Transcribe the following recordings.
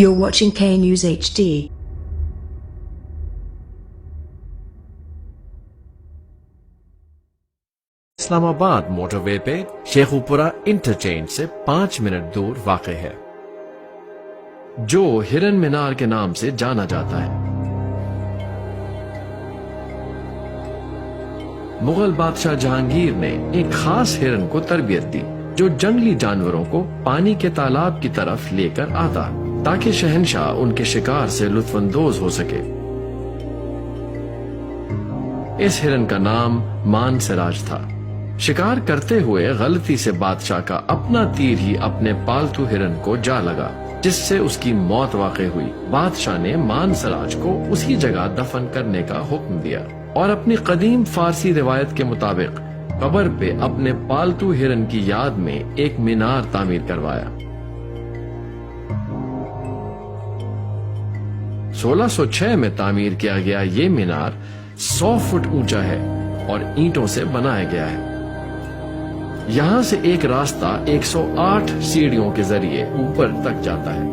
You're watching K News HD. اسلام آباد motor وے پہ Sheikhupura interchange سے 5 منٹ دور واقع ہے، جو ہرن مینار کے نام سے جانا جاتا ہے۔ مغل بادشاہ جہانگیر نے ایک خاص ہرن کو تربیت دی جو جنگلی جانوروں کو پانی کے تالاب کی طرف لے کر آتا تاکہ شہنشاہ ان کے شکار سے لطف اندوز ہو سکے۔ اس ہرن کا نام مان سراج تھا۔ شکار کرتے ہوئے غلطی سے بادشاہ کا اپنا تیر ہی اپنے پالتو ہرن کو جا لگا، جس سے اس کی موت واقع ہوئی۔ بادشاہ نے مان سراج کو اسی جگہ دفن کرنے کا حکم دیا اور اپنی قدیم فارسی روایت کے مطابق قبر پہ اپنے پالتو ہرن کی یاد میں ایک مینار تعمیر کروایا۔ 1606 میں تعمیر کیا گیا یہ مینار 100 فٹ اونچا ہے اور اینٹوں سے بنایا گیا ہے۔ یہاں سے ایک راستہ 108 سیڑھیوں کے ذریعے اوپر تک جاتا ہے۔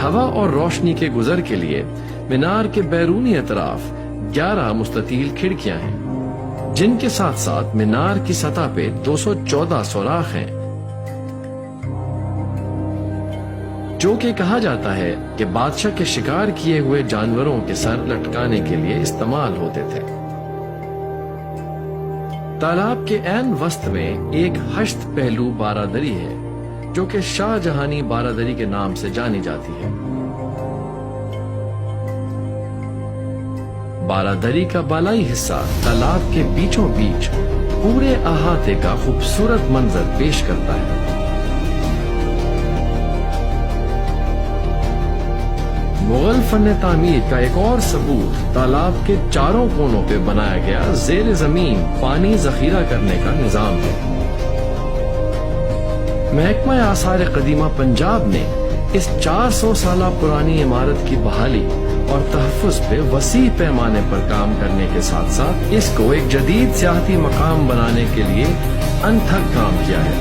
ہوا اور روشنی کے گزر کے لیے مینار کے بیرونی اطراف 11 مستطیل کھڑکیاں ہیں، جن کے ساتھ ساتھ مینار کی سطح پہ 214 سوراخ ہیں، جو کہ کہا جاتا ہے کہ بادشاہ کے شکار کیے ہوئے جانوروں کے سر لٹکانے کے لیے استعمال ہوتے تھے۔ تالاب کے عین وسط میں ایک ہشت پہلو بارادری ہے، جو کہ شاہ جہانی بارادری کے نام سے جانی جاتی ہے۔ بارادری کا بالائی حصہ تالاب کے بیچوں بیچ پورے احاطے کا خوبصورت منظر پیش کرتا ہے۔ مغل فن تعمیر کا ایک اور ثبوت تالاب کے چاروں کونوں پہ بنایا گیا زیر زمین پانی ذخیرہ کرنے کا نظام ہے۔ محکمہ آثار قدیمہ پنجاب نے اس 400 سالہ پرانی عمارت کی بحالی اور تحفظ پہ وسیع پیمانے پر کام کرنے کے ساتھ ساتھ اس کو ایک جدید سیاحتی مقام بنانے کے لیے انتھک کام کیا ہے،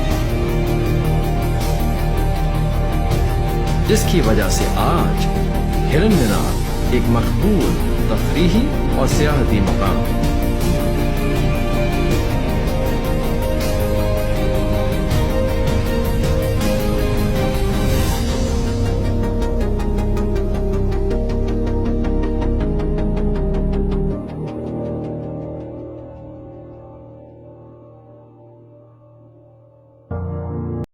جس کی وجہ سے آج ہرن مینار ایک مقبول تفریحی اور سیاحتی مقام ہے۔